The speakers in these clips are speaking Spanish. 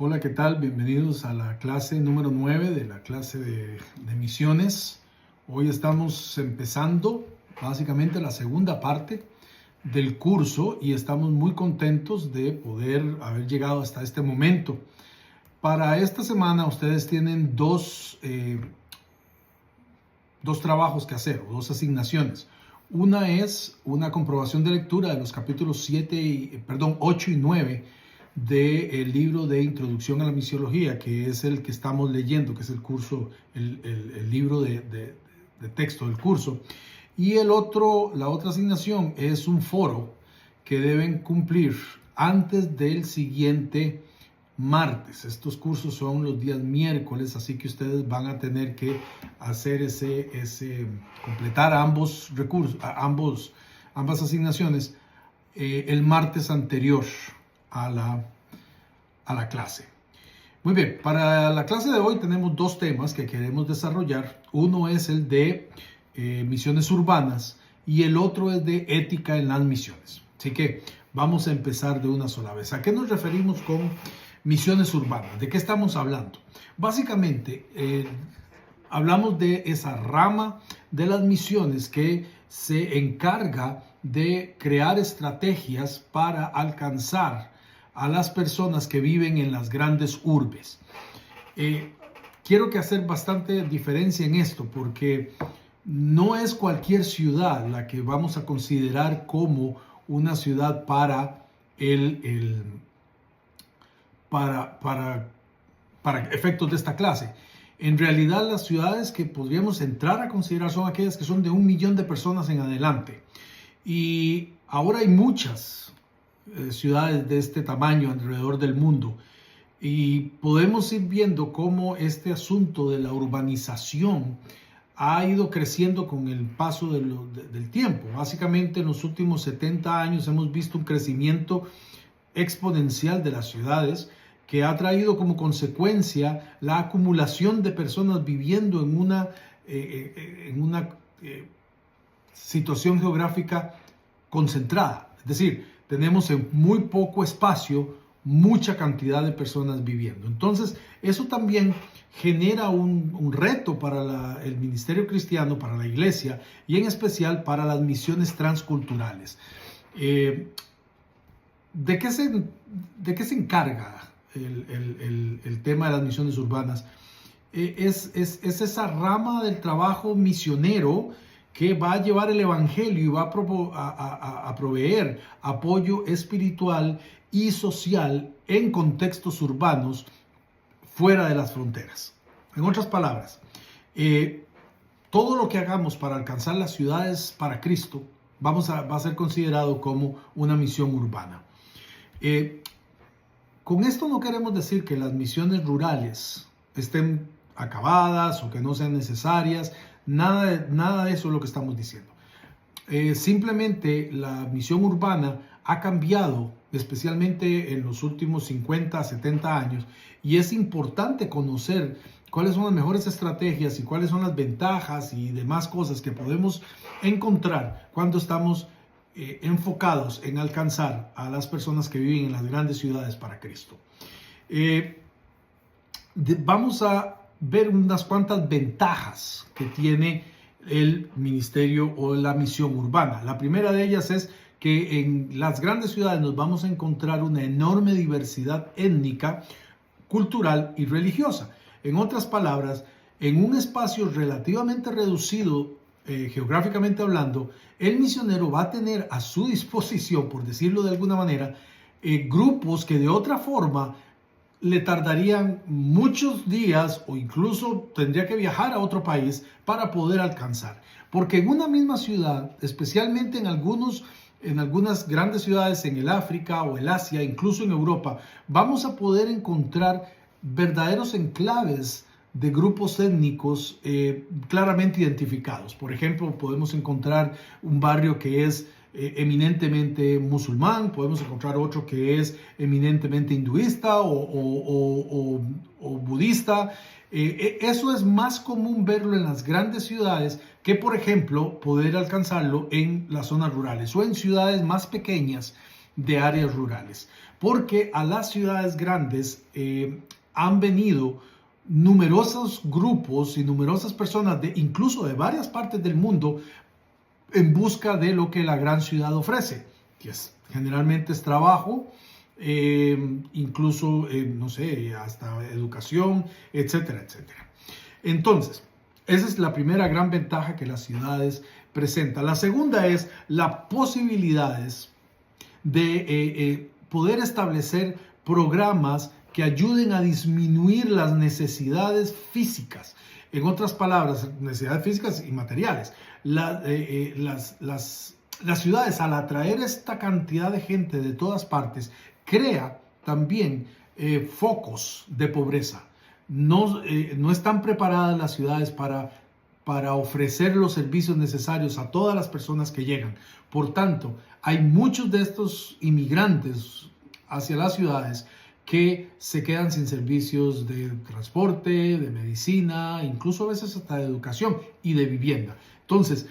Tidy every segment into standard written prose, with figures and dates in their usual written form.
Hola, ¿qué tal? Bienvenidos a la clase número 9 de la clase de misiones. Hoy estamos empezando básicamente la segunda parte del curso y estamos muy contentos de poder haber llegado hasta este momento. Para esta semana ustedes tienen dos trabajos que hacer, o dos asignaciones. Una es una comprobación de lectura de los capítulos 8 y 9 del libro de Introducción a la Misiología, que es el que estamos leyendo, que es el curso, el libro de texto del curso. Y la otra asignación es un foro que deben cumplir antes del siguiente martes. Estos cursos son los días miércoles, así que ustedes van a tener que hacer completar ambos recursos, ambas asignaciones el martes anterior a la clase. Muy bien, para la clase de hoy tenemos dos temas que queremos desarrollar. Uno es el de misiones urbanas y el otro es de ética en las misiones. Así que vamos a empezar de una sola vez. ¿A qué nos referimos con misiones urbanas? ¿De qué estamos hablando? Básicamente, hablamos de esa rama de las misiones que se encarga de crear estrategias para alcanzar a las personas que viven en las grandes urbes. Quiero que hacer bastante diferencia en esto, porque no es cualquier ciudad la que vamos a considerar como una ciudad para efectos de esta clase. En realidad, las ciudades que podríamos entrar a considerar son aquellas que son de 1 millón de personas en adelante. Y ahora hay muchas ciudades de este tamaño alrededor del mundo. Y podemos ir viendo cómo este asunto de la urbanización ha ido creciendo con el paso del tiempo. Básicamente, en los últimos 70 años hemos visto un crecimiento exponencial de las ciudades, que ha traído como consecuencia la acumulación de personas viviendo en una situación geográfica concentrada. Es decir, tenemos en muy poco espacio mucha cantidad de personas viviendo. Entonces, eso también genera un reto para el ministerio cristiano, para la iglesia y en especial para las misiones transculturales. ¿De qué se encarga el tema de las misiones urbanas? Es esa rama del trabajo misionero que va a llevar el evangelio y va a proveer apoyo espiritual y social en contextos urbanos fuera de las fronteras. En otras palabras, todo lo que hagamos para alcanzar las ciudades para Cristo va a ser considerado como una misión urbana. Con esto no queremos decir que las misiones rurales estén acabadas o que no sean necesarias. Nada de eso es lo que estamos diciendo. Simplemente la misión urbana ha cambiado, especialmente en los últimos 50, 70 años, y es importante conocer cuáles son las mejores estrategias y cuáles son las ventajas y demás cosas que podemos encontrar cuando estamos enfocados en alcanzar a las personas que viven en las grandes ciudades para Cristo. Vamos a ver unas cuantas ventajas que tiene el ministerio o la misión urbana. La primera de ellas es que en las grandes ciudades nos vamos a encontrar una enorme diversidad étnica, cultural y religiosa. En otras palabras, en un espacio relativamente reducido, geográficamente hablando, el misionero va a tener a su disposición, por decirlo de alguna manera, grupos que de otra forma le tardarían muchos días o incluso tendría que viajar a otro país para poder alcanzar. Porque en una misma ciudad, especialmente en algunas grandes ciudades en el África o el Asia, incluso en Europa, vamos a poder encontrar verdaderos enclaves de grupos étnicos claramente identificados. Por ejemplo, podemos encontrar un barrio que es eminentemente musulmán, podemos encontrar otro que es eminentemente hinduista o budista. Eso es más común verlo en las grandes ciudades que, por ejemplo, poder alcanzarlo en las zonas rurales o en ciudades más pequeñas de áreas rurales, porque a las ciudades grandes han venido numerosos grupos y numerosas personas, incluso de varias partes del mundo, en busca de lo que la gran ciudad ofrece, que generalmente es trabajo, incluso, no sé, hasta educación, etcétera, etcétera. Entonces, esa es la primera gran ventaja que las ciudades presentan. La segunda es las posibilidades de poder establecer programas que ayuden a disminuir las necesidades físicas. En otras palabras, necesidades físicas y materiales. Las ciudades, al atraer esta cantidad de gente de todas partes, crea también focos de pobreza. No están preparadas las ciudades para ofrecer los servicios necesarios a todas las personas que llegan. Por tanto, hay muchos de estos inmigrantes hacia las ciudades que se quedan sin servicios de transporte, de medicina, incluso a veces hasta de educación y de vivienda. Entonces,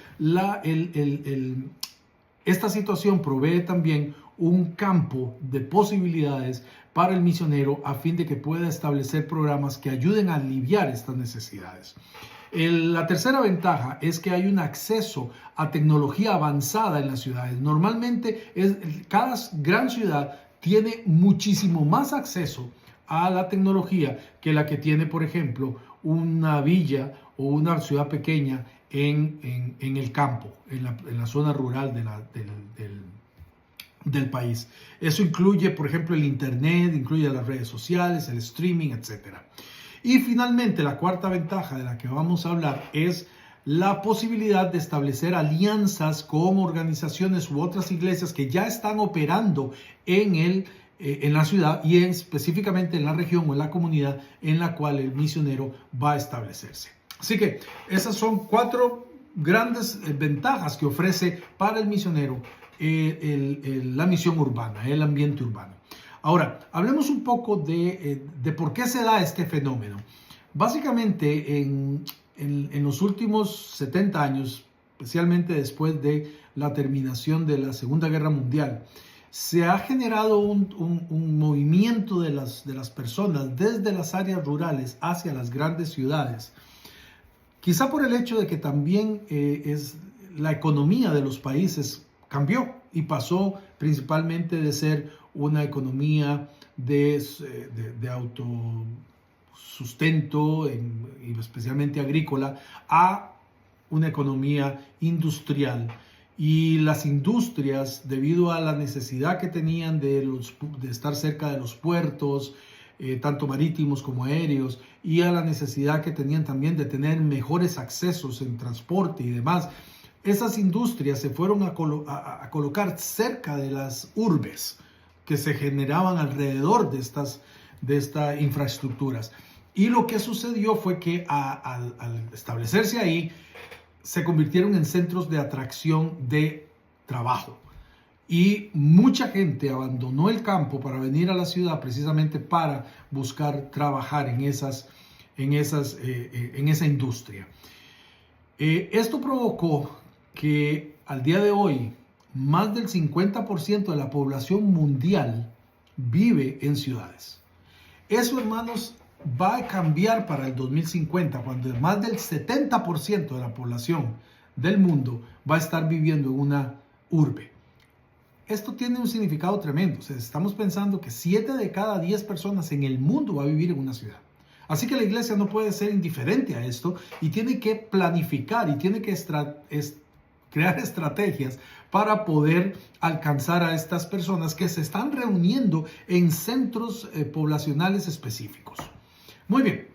esta situación provee también un campo de posibilidades para el misionero a fin de que pueda establecer programas que ayuden a aliviar estas necesidades. La tercera ventaja es que hay un acceso a tecnología avanzada en las ciudades. Normalmente cada gran ciudad tiene muchísimo más acceso a la tecnología que la que tiene, por ejemplo, una villa o una ciudad pequeña en el campo, en la zona rural del país. Eso incluye, por ejemplo, el internet, incluye las redes sociales, el streaming, etc. Y finalmente, la cuarta ventaja de la que vamos a hablar es la posibilidad de establecer alianzas con organizaciones u otras iglesias que ya están operando en la ciudad y específicamente en la región o en la comunidad en la cual el misionero va a establecerse. Así que esas son 4 grandes ventajas que ofrece para el misionero la misión urbana, el ambiente urbano. Ahora, hablemos un poco de por qué se da este fenómeno. Básicamente, en los últimos 70 años, especialmente después de la terminación de la Segunda Guerra Mundial, se ha generado un movimiento de las personas desde las áreas rurales hacia las grandes ciudades. Quizá por el hecho de que también la economía de los países cambió y pasó principalmente de ser una economía de autosustento, y especialmente agrícola, a una economía industrial. Y las industrias, debido a la necesidad que tenían de estar cerca de los puertos, tanto marítimos como aéreos, y a la necesidad que tenían también de tener mejores accesos en transporte y demás, esas industrias se fueron a colocar cerca de las urbes que se generaban alrededor de estas infraestructuras. Y lo que sucedió fue que al establecerse ahí, se convirtieron en centros de atracción de trabajo. Y mucha gente abandonó el campo para venir a la ciudad precisamente para buscar trabajar en esa industria. Esto provocó que al día de hoy más del 50% de la población mundial vive en ciudades. Eso, hermanos, va a cambiar para el 2050, cuando más del 70% de la población del mundo va a estar viviendo en una urbe. Esto tiene un significado tremendo. O sea, estamos pensando que 7 de cada 10 personas en el mundo va a vivir en una ciudad. Así que la iglesia no puede ser indiferente a esto y tiene que planificar y tiene que crear estrategias para poder alcanzar a estas personas que se están reuniendo en centros poblacionales específicos. Muy bien.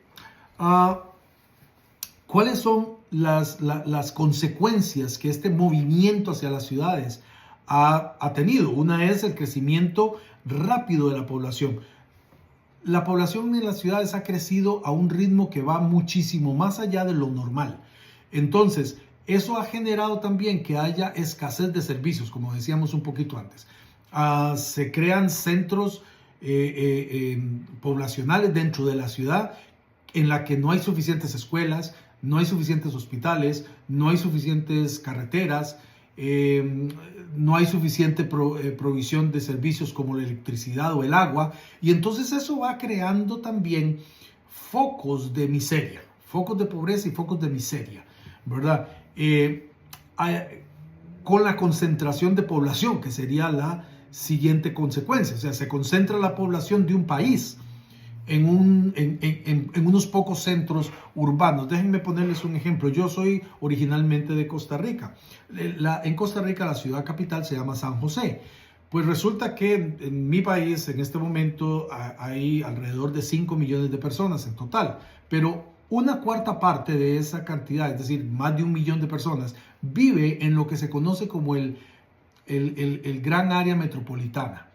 ¿Cuáles son las consecuencias que este movimiento hacia las ciudades ha tenido? Una es el crecimiento rápido de la población. La población en las ciudades ha crecido a un ritmo que va muchísimo más allá de lo normal. Entonces, eso ha generado también que haya escasez de servicios, como decíamos un poquito antes. Se crean centros poblacionales dentro de la ciudad en la que no hay suficientes escuelas, no hay suficientes hospitales, no hay suficientes carreteras, no hay suficiente provisión de servicios como la electricidad o el agua, y entonces eso va creando también focos de miseria, focos de pobreza y focos de miseria, ¿verdad? Con la concentración de población, que sería la siguiente consecuencia. O sea, se concentra la población de un país en unos pocos centros urbanos. Déjenme ponerles un ejemplo. Yo soy originalmente de Costa Rica. En Costa Rica la ciudad capital se llama San José. Pues resulta que en mi país en este momento hay alrededor de 5 millones de personas en total, pero una cuarta parte de esa cantidad, es decir, más de 1 millón de personas, vive en lo que se conoce como el gran área metropolitana,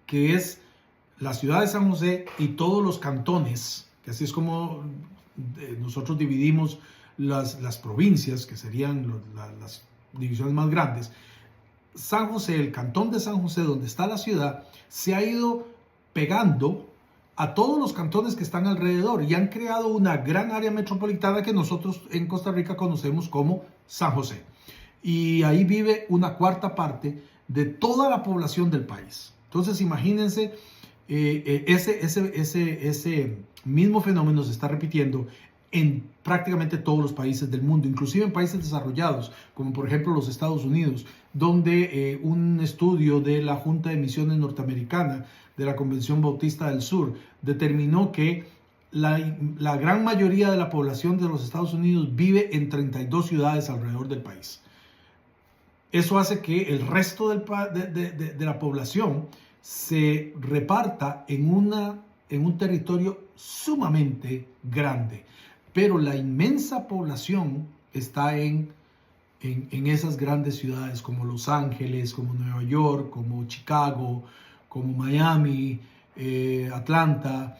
que es la ciudad de San José y todos los cantones, que así es como nosotros dividimos las provincias, que serían las divisiones más grandes. San José, el cantón de San José, donde está la ciudad, se ha ido pegando a todos los cantones que están alrededor y han creado una gran área metropolitana que nosotros en Costa Rica conocemos como San José. Y ahí vive una cuarta parte de toda la población del país. Entonces imagínense, ese mismo fenómeno se está repitiendo en prácticamente todos los países del mundo, inclusive en países desarrollados, como por ejemplo los Estados Unidos, donde un estudio de la Junta de Misiones Norteamericana, de la Convención Bautista del Sur, determinó que la gran mayoría de la población de los Estados Unidos vive en 32 ciudades alrededor del país. Eso hace que el resto de la población se reparta en un territorio sumamente grande, pero la inmensa población está en esas grandes ciudades como Los Ángeles, como Nueva York, como Chicago, como Miami, Atlanta.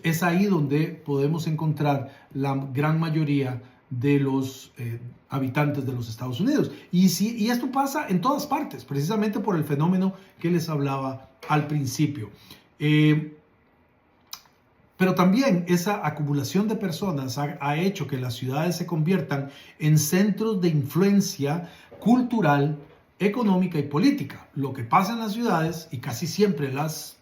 Es ahí donde podemos encontrar la gran mayoría de los habitantes de los Estados Unidos. Y esto pasa en todas partes, precisamente por el fenómeno que les hablaba al principio. Pero también esa acumulación de personas ha hecho que las ciudades se conviertan en centros de influencia cultural, económica y política. Lo que pasa en las ciudades, y casi siempre las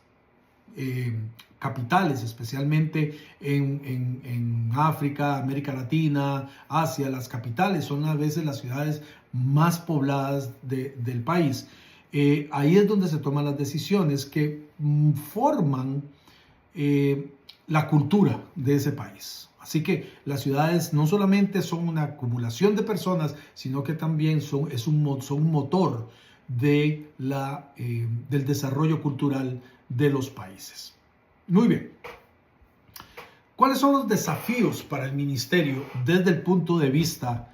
capitales, especialmente en África, América Latina, Asia, las capitales son a veces las ciudades más pobladas del país. Ahí es donde se toman las decisiones que forman la cultura de ese país. Así que las ciudades no solamente son una acumulación de personas, sino que también son un motor del desarrollo cultural de los países. Muy bien. ¿Cuáles son los desafíos para el ministerio desde el punto de vista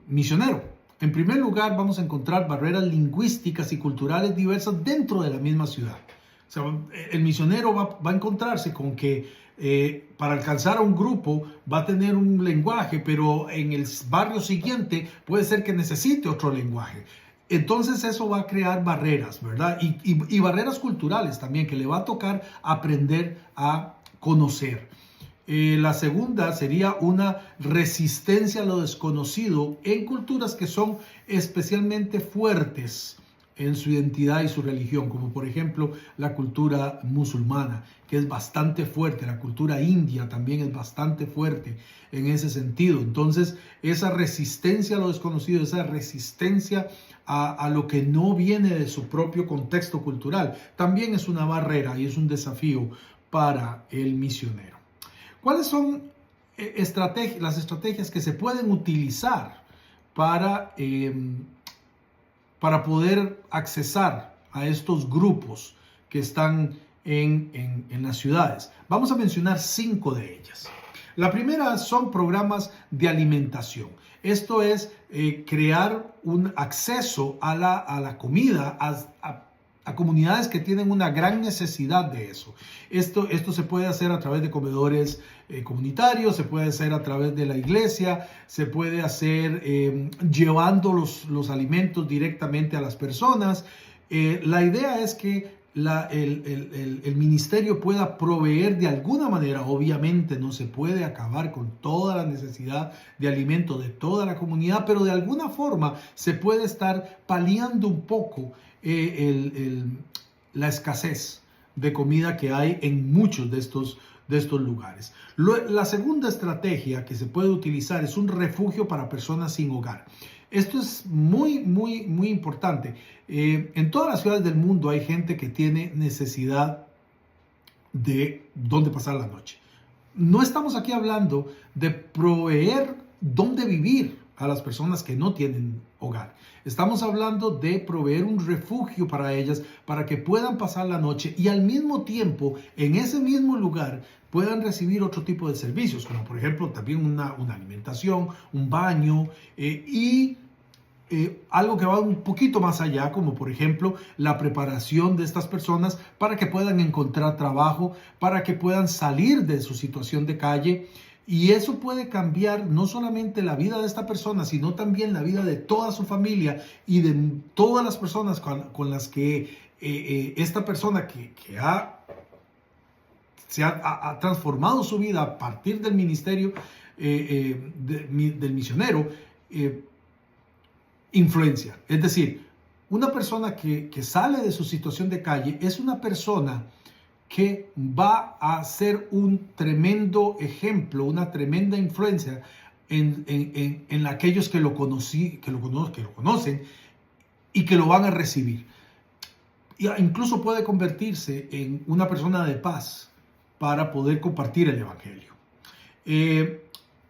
misionero? En primer lugar, vamos a encontrar barreras lingüísticas y culturales diversas dentro de la misma ciudad. O sea, el misionero va a encontrarse con que para alcanzar a un grupo va a tener un lenguaje, pero en el barrio siguiente puede ser que necesite otro lenguaje. Entonces eso va a crear barreras, ¿verdad? Y barreras culturales también, que le va a tocar aprender a conocer. La segunda sería una resistencia a lo desconocido en culturas que son especialmente fuertes en su identidad y su religión, como por ejemplo la cultura musulmana, que es bastante fuerte. La cultura india también es bastante fuerte en ese sentido. Entonces, esa resistencia a lo desconocido, esa resistencia a lo que no viene de su propio contexto cultural, también es una barrera y es un desafío para el misionero. ¿Cuáles son las estrategias que se pueden utilizar para poder accesar a estos grupos que están en las ciudades? Vamos a mencionar 5 de ellas. La primera son programas de alimentación. Esto es crear un acceso a la comida a comunidades que tienen una gran necesidad de eso. Esto se puede hacer a través de comedores comunitarios, se puede hacer a través de la iglesia, se puede hacer llevando los alimentos directamente a las personas. La idea es que el ministerio pueda proveer de alguna manera. Obviamente no se puede acabar con toda la necesidad de alimento de toda la comunidad, pero de alguna forma se puede estar paliando un poco la escasez de comida que hay en muchos de estos lugares. La segunda estrategia que se puede utilizar es un refugio para personas sin hogar. Esto es muy, muy, muy importante. En todas las ciudades del mundo hay gente que tiene necesidad de dónde pasar la noche. No estamos aquí hablando de proveer dónde vivir a las personas que no tienen hogar. Estamos hablando de proveer un refugio para ellas, para que puedan pasar la noche y al mismo tiempo, en ese mismo lugar, puedan recibir otro tipo de servicios, como por ejemplo también una alimentación, un baño y algo que va un poquito más allá, como por ejemplo la preparación de estas personas para que puedan encontrar trabajo, para que puedan salir de su situación de calle. Y eso puede cambiar no solamente la vida de esta persona, sino también la vida de toda su familia y de todas las personas con las que esta persona se ha transformado su vida a partir del ministerio del misionero, influencia. Es decir, una persona que sale de su situación de calle es una persona que va a ser un tremendo ejemplo, una tremenda influencia en aquellos que lo conocen y que lo van a recibir. Incluso puede convertirse en una persona de paz para poder compartir el evangelio.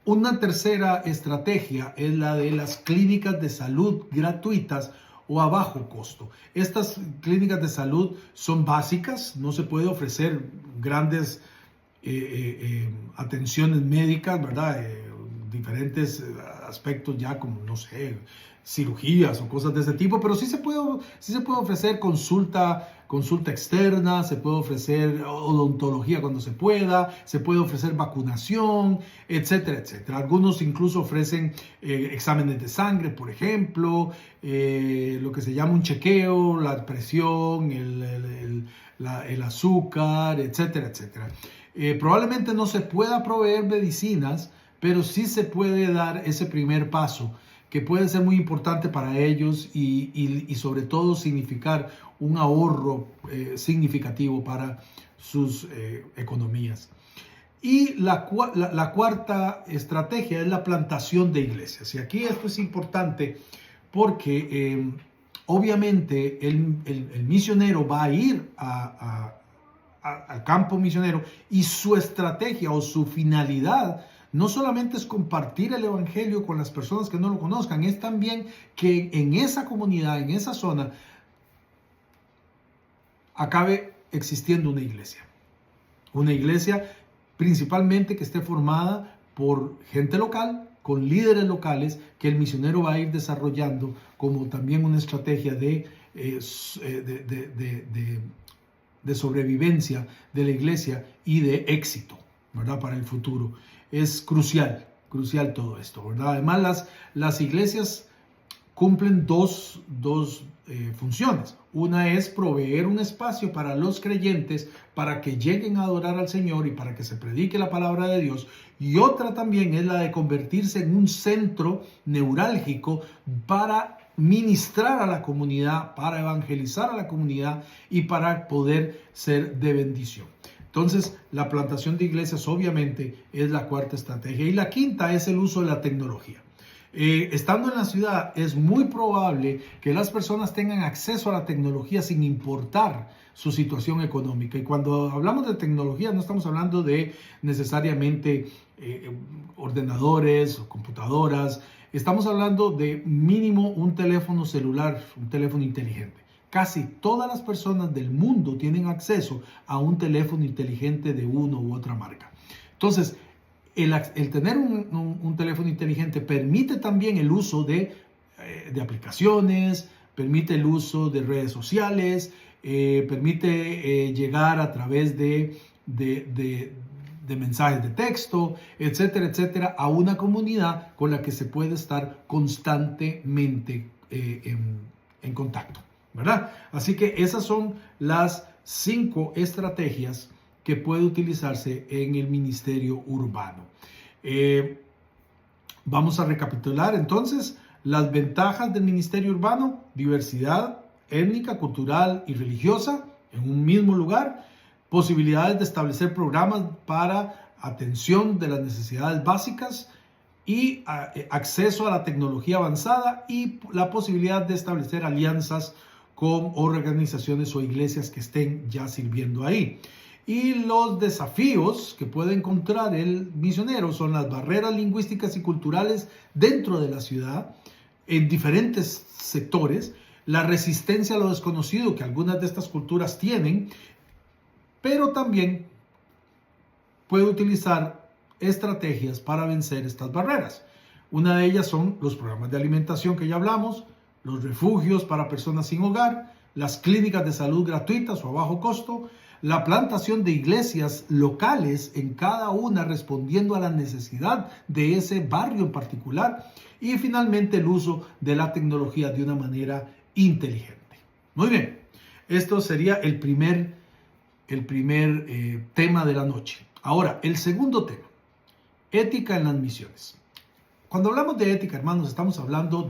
Una tercera estrategia es la de las clínicas de salud gratuitas o a bajo costo. Estas clínicas de salud son básicas, no se puede ofrecer grandes atenciones médicas, ¿verdad? Diferentes aspectos ya como, no sé, cirugías o cosas de ese tipo, pero sí se puede ofrecer consulta externa, se puede ofrecer odontología cuando se pueda, se puede ofrecer vacunación, etcétera, etcétera. Algunos incluso ofrecen exámenes de sangre, por ejemplo, lo que se llama un chequeo, la presión, el azúcar, etcétera, etcétera. Probablemente no se pueda proveer medicinas, pero sí se puede dar ese primer paso, que puede ser muy importante para ellos y sobre todo significar un ahorro significativo para sus economías. Y la cuarta estrategia es la plantación de iglesias. Y aquí esto es importante porque obviamente el misionero va a ir al campo misionero y su estrategia o su finalidad no solamente es compartir el evangelio con las personas que no lo conozcan, es también que en esa comunidad, en esa zona, acabe existiendo una iglesia. Una iglesia principalmente que esté formada por gente local, con líderes locales, que el misionero va a ir desarrollando como también una estrategia de sobrevivencia de la iglesia y de éxito, ¿verdad? Para el futuro. Es crucial todo esto, ¿verdad? Además, las iglesias cumplen dos funciones. Una es proveer un espacio para los creyentes para que lleguen a adorar al Señor y para que se predique la palabra de Dios. Y otra también es la de convertirse en un centro neurálgico para ministrar a la comunidad, para evangelizar a la comunidad y para poder ser de bendición. Entonces, la plantación de iglesias obviamente es la cuarta estrategia. Y la quinta es el uso de la tecnología. Estando en la ciudad, es muy probable que las personas tengan acceso a la tecnología sin importar su situación económica. Y cuando hablamos de tecnología, no estamos hablando de necesariamente ordenadores o computadoras. Estamos hablando de mínimo un teléfono celular, un teléfono inteligente. Casi todas las personas del mundo tienen acceso a un teléfono inteligente de una u otra marca. Entonces, el tener un teléfono inteligente permite también el uso de aplicaciones, permite el uso de redes sociales, permite llegar a través de mensajes de texto, etcétera, etcétera, a una comunidad con la que se puede estar constantemente en contacto, ¿verdad? Así que esas son las 5 estrategias que puede utilizarse en el ministerio urbano. Vamos a recapitular entonces las ventajas del ministerio urbano: diversidad étnica, cultural y religiosa en un mismo lugar, posibilidades de establecer programas para atención de las necesidades básicas y acceso a la tecnología avanzada, y la posibilidad de establecer alianzas con organizaciones o iglesias que estén ya sirviendo ahí. Y los desafíos que puede encontrar el misionero son las barreras lingüísticas y culturales dentro de la ciudad, en diferentes sectores, la resistencia a lo desconocido que algunas de estas culturas tienen, pero también puede utilizar estrategias para vencer estas barreras. Una de ellas son los programas de alimentación que ya hablamos, los refugios para personas sin hogar, las clínicas de salud gratuitas o a bajo costo, la plantación de iglesias locales en cada una respondiendo a la necesidad de ese barrio en particular, y finalmente el uso de la tecnología de una manera inteligente. Muy bien, esto sería el primer tema de la noche. Ahora, el segundo tema: ética en las misiones. Cuando hablamos de ética, hermanos, estamos hablando